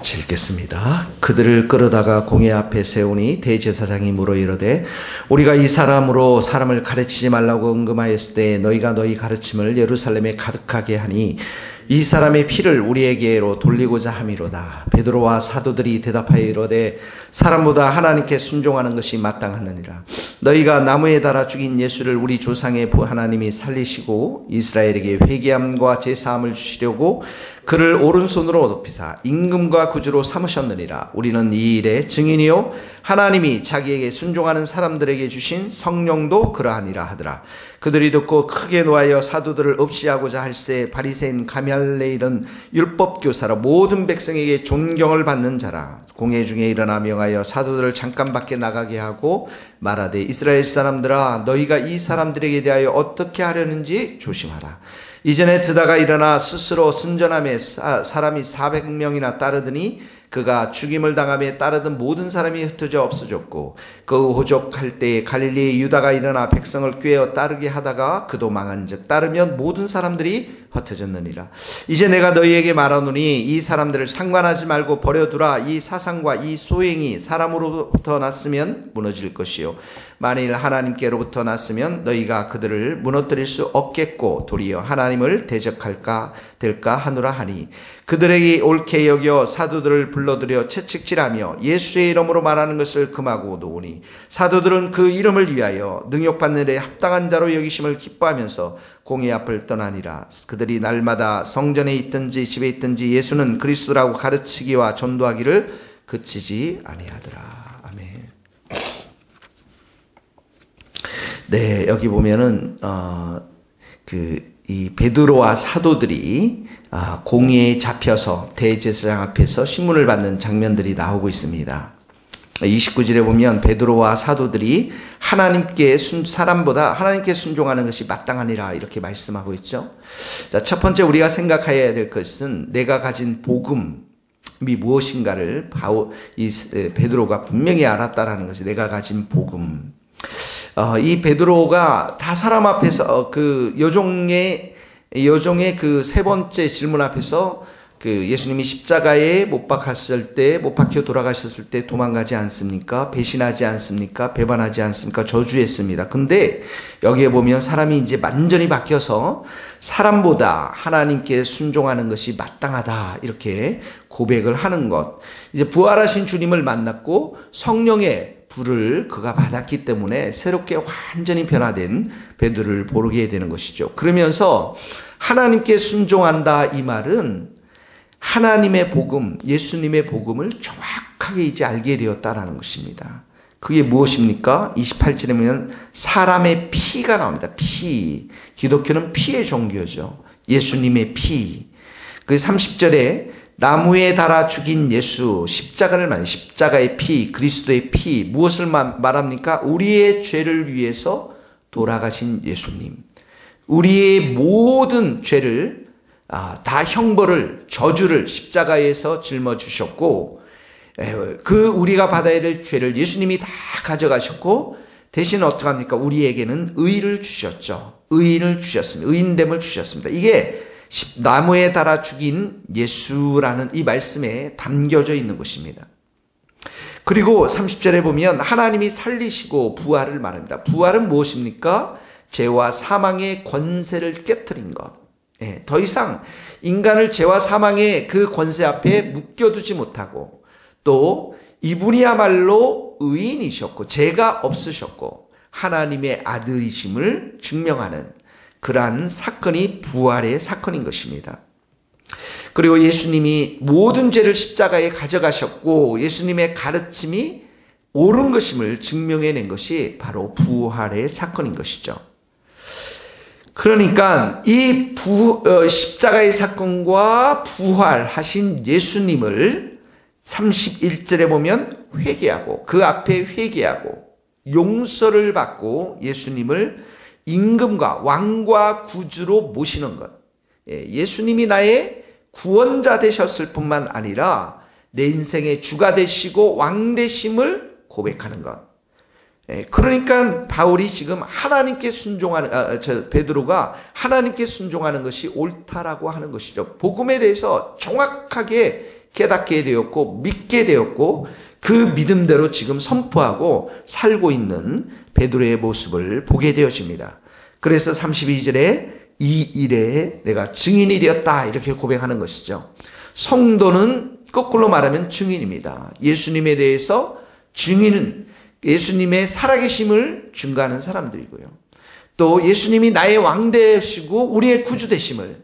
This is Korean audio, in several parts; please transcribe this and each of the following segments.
같이 읽겠습니다. 그들을 끌어다가 공회 앞에 세우니 대제사장이 물어 이르되 우리가 이 사람으로 사람을 가르치지 말라고 언금하였을 때 너희가 너희 가르침을 예루살렘에 가득하게 하니 이 사람의 피를 우리에게로 돌리고자 함이로다. 베드로와 사도들이 대답하여 이르되 사람보다 하나님께 순종하는 것이 마땅하느니라. 너희가 나무에 달아 죽인 예수를 우리 조상의 하나님이 살리시고 이스라엘에게 회개함과 제사함을 주시려고 그를 오른손으로 높이사 임금과 구주로 삼으셨느니라. 우리는 이 일의 증인이요 하나님이 자기에게 순종하는 사람들에게 주신 성령도 그러하니라 하더라. 그들이 듣고 크게 노하여 사도들을 없이하고자 할새 바리새인 가말레일은 율법교사라 모든 백성에게 존경을 받는 자라. 공회 중에 일어나 명하여 사도들을 잠깐 밖에 나가게 하고 말하되 이스라엘 사람들아 너희가 이 사람들에게 대하여 어떻게 하려는지 조심하라. 이전에 드다가 일어나 스스로 선전함에 사람이 400명이나 따르더니 그가 죽임을 당함에 따르던 모든 사람이 흩어져 없어졌고 그 호족할 때에 갈릴리의 유다가 일어나 백성을 꾀어 따르게 하다가 그도 망한즉 따르면 모든 사람들이 흩어졌느니라. 이제 내가 너희에게 말하노니 이 사람들을 상관하지 말고 버려두라. 이 사상과 이 소행이 사람으로부터 났으면 무너질 것이요 만일 하나님께로부터 났으면 너희가 그들을 무너뜨릴 수 없겠고 도리어 하나님을 대적할까 될까 하노라 하니 그들에게 옳게 여겨 사도들을 불러들여 채찍질하며 예수의 이름으로 말하는 것을 금하고 놓으니 사도들은 그 이름을 위하여 능욕받는 데 합당한 자로 여기심을 기뻐하면서 공회 앞을 떠나니라. 그들이 날마다 성전에 있든지 집에 있든지 예수는 그리스도라고 가르치기와 전도하기를 그치지 아니하더라. 아멘. 네, 여기 보면은 이 베드로와 사도들이 공회에 잡혀서 대제사장 앞에서 신문을 받는 장면들이 나오고 있습니다. 29절에 보면 베드로와 사도들이 사람보다 하나님께 순종하는 것이 마땅하니라 이렇게 말씀하고 있죠. 자, 첫 번째 우리가 생각해야 될 것은 내가 가진 복음이 무엇인가를 베드로가 분명히 알았다라는 것이 내가 가진 복음. 이 베드로가 다 사람 앞에서 그 여종의 그 세 번째 질문 앞에서 그 예수님이 십자가에 못 박혀 돌아가셨을 때 도망가지 않습니까? 배신하지 않습니까? 배반하지 않습니까? 저주했습니다. 근데 여기에 보면 사람이 이제 완전히 바뀌어서 사람보다 하나님께 순종하는 것이 마땅하다 이렇게 고백을 하는 것. 이제 부활하신 주님을 만났고 성령의 불을 그가 받았기 때문에 새롭게 완전히 변화된 베드로를 보게 되는 것이죠. 그러면서 하나님께 순종한다 이 말은 하나님의 복음, 예수님의 복음을 정확하게 이제 알게 되었다라는 것입니다. 그게 무엇입니까? 28절에 보면 사람의 피가 나옵니다. 피. 기독교는 피의 종교죠. 예수님의 피. 그 30절에 나무에 달아 죽인 예수, 십자가의 피, 그리스도의 피, 무엇을 말합니까? 우리의 죄를 위해서 돌아가신 예수님. 우리의 모든 죄를, 다 형벌을, 저주를 십자가에서 짊어주셨고, 우리가 받아야 될 죄를 예수님이 다 가져가셨고, 대신 어떡합니까? 우리에게는 의를 주셨죠. 의인을 주셨습니다. 의인됨을 주셨습니다. 이게 나무에 달아 죽인 예수라는 이 말씀에 담겨져 있는 것입니다. 그리고 30절에 보면 하나님이 살리시고 부활을 말합니다. 부활은 무엇입니까? 죄와 사망의 권세를 깨트린 것. 더 이상 인간을 죄와 사망의 그 권세 앞에 묶여두지 못하고 또 이분이야말로 의인이셨고 죄가 없으셨고 하나님의 아들이심을 증명하는 그러한 사건이 부활의 사건인 것입니다. 그리고 예수님이 모든 죄를 십자가에 가져가셨고 예수님의 가르침이 옳은 것임을 증명해낸 것이 바로 부활의 사건인 것이죠. 그러니까 이 십자가의 사건과 부활하신 예수님을 31절에 보면 회개하고 그 앞에 회개하고 용서를 받고 예수님을 임금과 왕과 구주로 모시는 것. 예수님이 나의 구원자 되셨을 뿐만 아니라 내 인생의 주가 되시고 왕 되심을 고백하는 것. 그러니까 바울이 지금 하나님께 순종하는 베드로가 하나님께 순종하는 것이 옳다라고 하는 것이죠. 복음에 대해서 정확하게 깨닫게 되었고 믿게 되었고 그 믿음대로 지금 선포하고 살고 있는 베드로의 모습을 보게 되어집니다. 그래서 32절에 이 일에 내가 증인이 되었다 이렇게 고백하는 것이죠. 성도는 거꾸로 말하면 증인입니다. 예수님에 대해서 증인은 예수님의 살아계심을 증거하는 사람들이고요. 또 예수님이 나의 왕 되시고 우리의 구주 되심을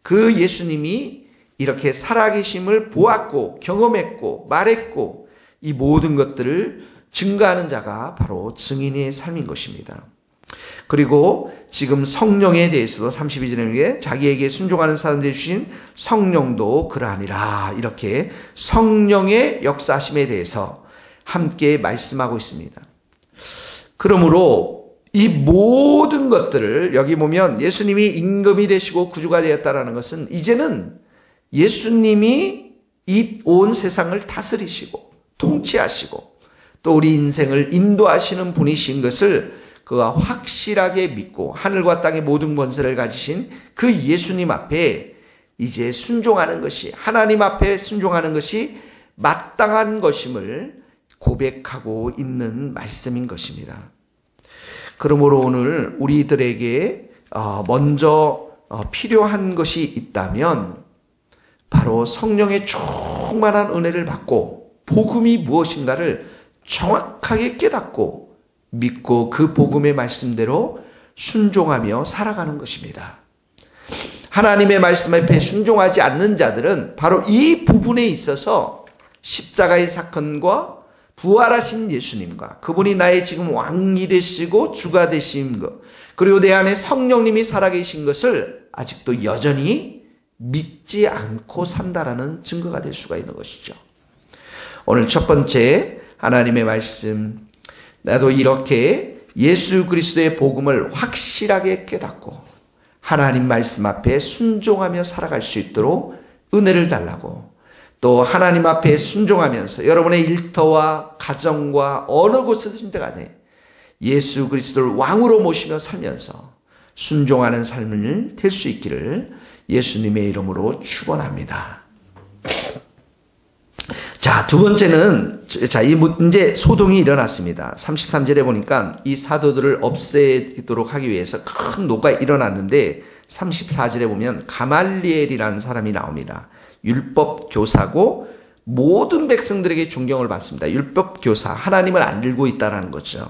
그 예수님이 이렇게 살아계심을 보았고 경험했고 말했고 이 모든 것들을 증거하는 자가 바로 증인의 삶인 것입니다. 그리고 지금 성령에 대해서도 32절에 자기에게 순종하는 사람들이 주신 성령도 그러하니라 이렇게 성령의 역사심에 대해서 함께 말씀하고 있습니다. 그러므로 이 모든 것들을 여기 보면 예수님이 임금이 되시고 구주가 되었다는 것은 이제는 예수님이 이 온 세상을 다스리시고 통치하시고 또 우리 인생을 인도하시는 분이신 것을 그가 확실하게 믿고 하늘과 땅의 모든 권세를 가지신 그 예수님 앞에 이제 순종하는 것이 하나님 앞에 순종하는 것이 마땅한 것임을 고백하고 있는 말씀인 것입니다. 그러므로 오늘 우리들에게 먼저 필요한 것이 있다면 바로 성령의 충만한 은혜를 받고 복음이 무엇인가를 정확하게 깨닫고 믿고 그 복음의 말씀대로 순종하며 살아가는 것입니다. 하나님의 말씀 앞에 순종하지 않는 자들은 바로 이 부분에 있어서 십자가의 사건과 부활하신 예수님과 그분이 나의 지금 왕이 되시고 주가 되신 것 그리고 내 안에 성령님이 살아계신 것을 아직도 여전히 믿지 않고 산다라는 증거가 될 수가 있는 것이죠. 오늘 첫 번째 하나님의 말씀 나도 이렇게 예수 그리스도의 복음을 확실하게 깨닫고 하나님 말씀 앞에 순종하며 살아갈 수 있도록 은혜를 달라고 또 하나님 앞에 순종하면서 여러분의 일터와 가정과 어느 곳에서든 간에 예수 그리스도를 왕으로 모시며 살면서 순종하는 삶을 될 수 있기를 예수님의 이름으로 축원합니다. 자, 두 번째는 이 문제 소동이 일어났습니다. 33절에 보니까 이 사도들을 없애도록 하기 위해서 큰 노가 일어났는데 34절에 보면 가말리엘이라는 사람이 나옵니다. 율법 교사고 모든 백성들에게 존경을 받습니다. 율법 교사, 하나님을 알고 있다는 거죠.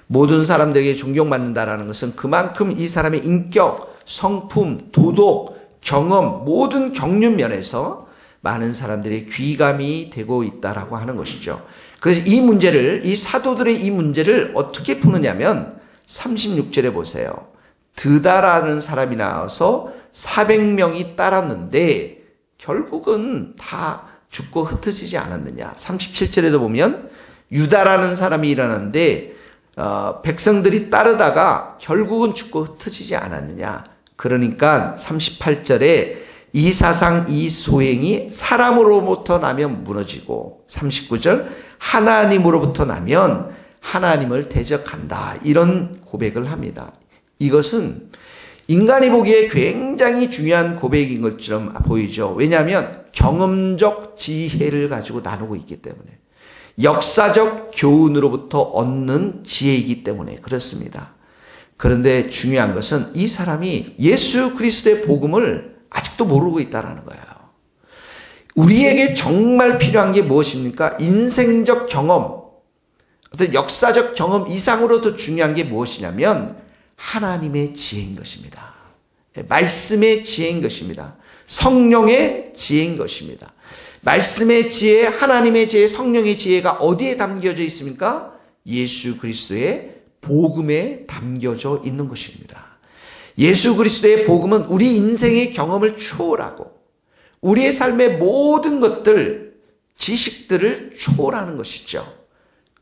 모든 사람들에게 존경받는다는 것은 그만큼 이 사람의 인격, 성품, 도덕, 경험, 모든 경륜 면에서 많은 사람들의 귀감이 되고 있다라고 하는 것이죠. 그래서 이 문제를, 이 사도들의 이 문제를 어떻게 푸느냐면 36절에 보세요. 드다라는 사람이 나와서 400명이 따랐는데 결국은 다 죽고 흩어지지 않았느냐. 37절에도 보면 유다라는 사람이 일어났는데 백성들이 따르다가 결국은 죽고 흩어지지 않았느냐. 그러니까 38절에 이 사상 이 소행이 사람으로부터 나면 무너지고 39절 하나님으로부터 나면 하나님을 대적한다. 이런 고백을 합니다. 이것은 인간이 보기에 굉장히 중요한 고백인 것처럼 보이죠. 왜냐하면 경험적 지혜를 가지고 나누고 있기 때문에 역사적 교훈으로부터 얻는 지혜이기 때문에 그렇습니다. 그런데 중요한 것은 이 사람이 예수 그리스도의 복음을 아직도 모르고 있다는 거예요. 우리에게 정말 필요한 게 무엇입니까? 인생적 경험, 어떤 역사적 경험 이상으로 더 중요한 게 무엇이냐면 하나님의 지혜인 것입니다. 말씀의 지혜인 것입니다. 성령의 지혜인 것입니다. 말씀의 지혜, 하나님의 지혜, 성령의 지혜가 어디에 담겨져 있습니까? 예수 그리스도의 복음에 담겨져 있는 것입니다. 예수 그리스도의 복음은 우리 인생의 경험을 초월하고 우리의 삶의 모든 것들, 지식들을 초월하는 것이죠.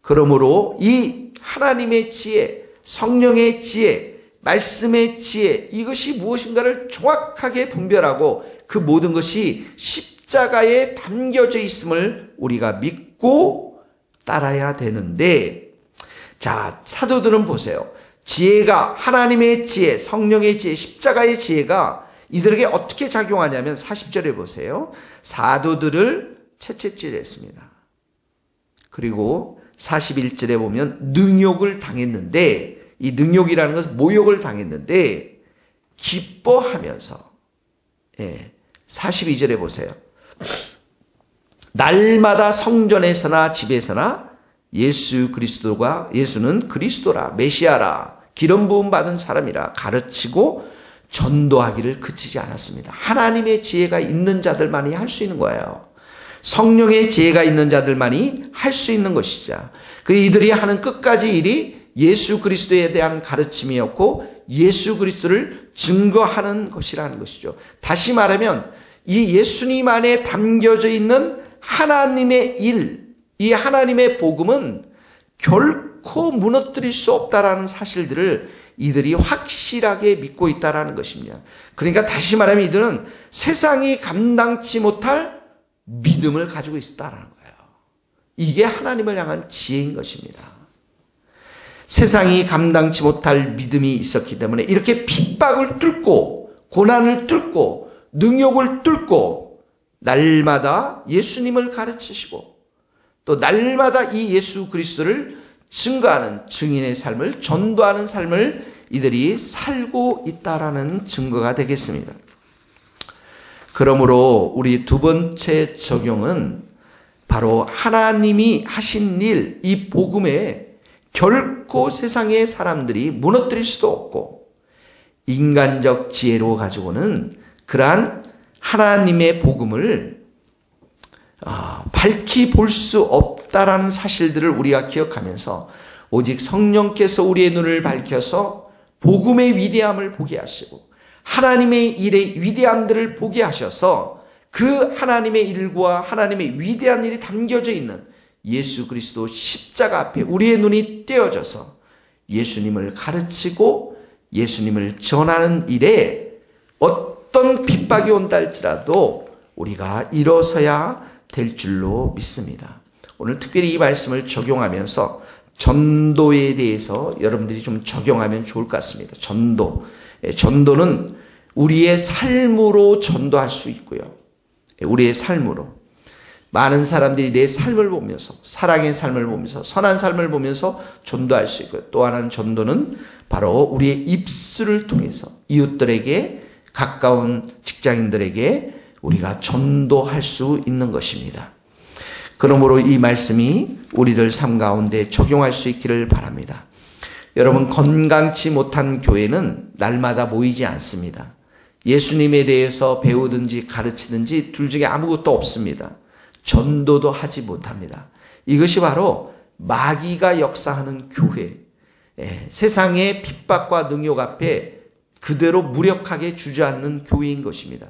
그러므로 이 하나님의 지혜, 성령의 지혜, 말씀의 지혜, 이것이 무엇인가를 정확하게 분별하고 그 모든 것이 십자가에 담겨져 있음을 우리가 믿고 따라야 되는데, 자, 사도들은 보세요. 지혜가, 하나님의 지혜, 성령의 지혜, 십자가의 지혜가 이들에게 어떻게 작용하냐면 40절에 보세요. 사도들을 채찍질했습니다. 그리고 41절에 보면 능욕을 당했는데, 이 능욕이라는 것은 모욕을 당했는데 기뻐하면서, 42절에 보세요. 날마다 성전에서나 집에서나 예수는 그리스도라, 메시아라, 기름 부음 받은 사람이라 가르치고 전도하기를 그치지 않았습니다. 하나님의 지혜가 있는 자들만이 할 수 있는 거예요. 성령의 지혜가 있는 자들만이 할 수 있는 것이죠. 이들이 하는 끝까지 일이 예수 그리스도에 대한 가르침이었고 예수 그리스도를 증거하는 것이라는 것이죠. 다시 말하면 이 예수님 안에 담겨져 있는 하나님의 일, 이 하나님의 복음은 결코 무너뜨릴 수 없다라는 사실들을 이들이 확실하게 믿고 있다라는 것입니다. 그러니까 다시 말하면 이들은 세상이 감당치 못할 믿음을 가지고 있었다라는 거예요. 이게 하나님을 향한 지혜인 것입니다. 세상이 감당치 못할 믿음이 있었기 때문에 이렇게 핍박을 뚫고 고난을 뚫고 능욕을 뚫고 날마다 예수님을 가르치시고 또 날마다 이 예수 그리스도를 증거하는 증인의 삶을, 전도하는 삶을 이들이 살고 있다라는 증거가 되겠습니다. 그러므로 우리 두 번째 적용은 바로 하나님이 하신 일, 이 복음에 결코 세상의 사람들이 무너뜨릴 수도 없고 인간적 지혜로 가지고는 그러한 하나님의 복음을 밝히 볼 수 없다라는 사실들을 우리가 기억하면서 오직 성령께서 우리의 눈을 밝혀서 복음의 위대함을 보게 하시고 하나님의 일의 위대함들을 보게 하셔서 그 하나님의 일과 하나님의 위대한 일이 담겨져 있는 예수 그리스도 십자가 앞에 우리의 눈이 떼어져서 예수님을 가르치고 예수님을 전하는 일에 어떤 핍박이 온다 할지라도 우리가 일어서야 될 줄로 믿습니다. 오늘 특별히 이 말씀을 적용하면서 전도에 대해서 여러분들이 좀 적용하면 좋을 것 같습니다. 전도는 우리의 삶으로 전도할 수 있고요. 우리의 삶으로. 많은 사람들이 내 삶을 보면서, 사랑의 삶을 보면서, 선한 삶을 보면서 전도할 수 있고요. 또 하나는 전도는 바로 우리의 입술을 통해서 이웃들에게, 가까운 직장인들에게 우리가 전도할 수 있는 것입니다. 그러므로 이 말씀이 우리들 삶 가운데 적용할 수 있기를 바랍니다. 여러분, 건강치 못한 교회는 날마다 모이지 않습니다. 예수님에 대해서 배우든지 가르치든지 둘 중에 아무것도 없습니다. 전도도 하지 못합니다. 이것이 바로 마귀가 역사하는 교회, 세상의 핍박과 능욕 앞에 그대로 무력하게 주저앉는 교회인 것입니다.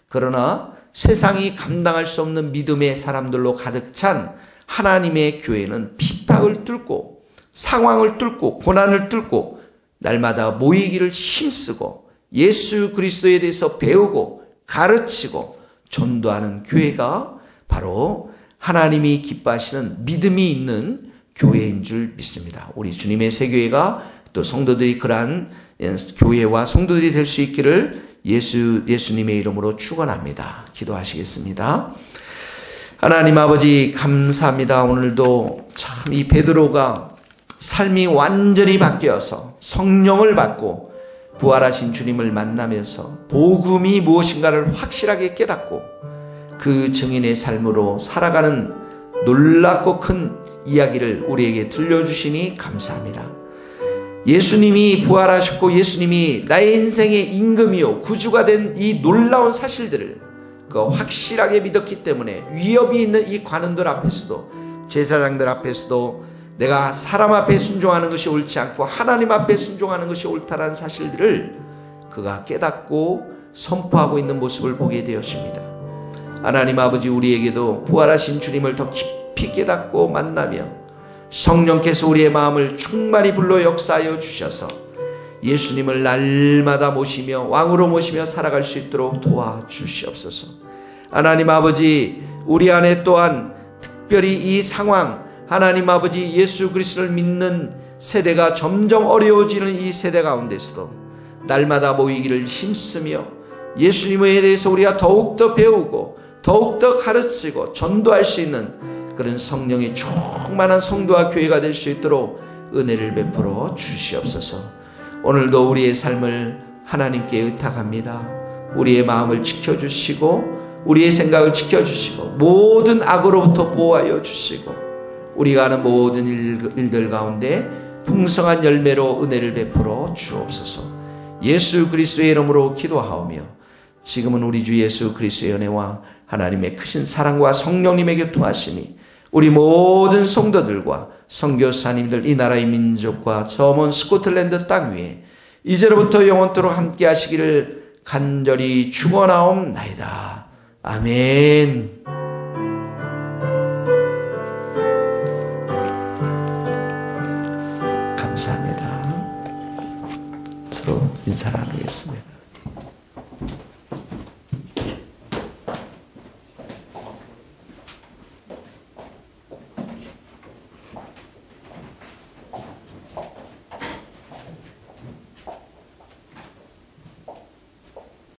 그러나 세상이 감당할 수 없는 믿음의 사람들로 가득 찬 하나님의 교회는 핍박을 뚫고 상황을 뚫고 고난을 뚫고 날마다 모이기를 힘쓰고 예수 그리스도에 대해서 배우고 가르치고 전도하는 교회가 바로 하나님이 기뻐하시는 믿음이 있는 교회인 줄 믿습니다. 우리 주님의 새교회가 또 성도들이 그러한 교회와 성도들이 될 수 있기를 예수님의 이름으로 축원합니다. 기도하시겠습니다. 하나님 아버지 감사합니다. 오늘도 참 이 베드로가 삶이 완전히 바뀌어서 성령을 받고 부활하신 주님을 만나면서 복음이 무엇인가를 확실하게 깨닫고 그 증인의 삶으로 살아가는 놀랍고 큰 이야기를 우리에게 들려주시니 감사합니다. 예수님이 부활하셨고 예수님이 나의 인생의 임금이요 구주가 된 이 놀라운 사실들을 확실하게 믿었기 때문에 위협이 있는 이 관원들 앞에서도 제사장들 앞에서도 내가 사람 앞에 순종하는 것이 옳지 않고 하나님 앞에 순종하는 것이 옳다라는 사실들을 그가 깨닫고 선포하고 있는 모습을 보게 되었습니다. 하나님 아버지, 우리에게도 부활하신 주님을 더 깊이 깨닫고 만나며 성령께서 우리의 마음을 충만히 불러 역사하여 주셔서 예수님을 날마다 모시며 왕으로 모시며 살아갈 수 있도록 도와주시옵소서. 하나님 아버지, 우리 안에 또한 특별히 이 상황, 하나님 아버지 예수 그리스도를 믿는 세대가 점점 어려워지는 이 세대 가운데서도 날마다 모이기를 힘쓰며 예수님에 대해서 우리가 더욱더 배우고 더욱더 가르치고 전도할 수 있는 그런 성령의 충만한 성도와 교회가 될 수 있도록 은혜를 베풀어 주시옵소서. 오늘도 우리의 삶을 하나님께 의탁합니다. 우리의 마음을 지켜주시고 우리의 생각을 지켜주시고 모든 악으로부터 보호하여 주시고 우리가 하는 모든 일들 가운데 풍성한 열매로 은혜를 베풀어 주옵소서. 예수 그리스도의 이름으로 기도하오며 지금은 우리 주 예수 그리스도의 은혜와 하나님의 크신 사랑과 성령님의 교통하심이 우리 모든 성도들과 선교사님들 이 나라의 민족과 저 먼 스코틀랜드 땅 위에 이제로부터 영원토록 함께 하시기를 간절히 축원하옵나이다. 아멘. 감사합니다. 서로 인사를 나누겠습니다.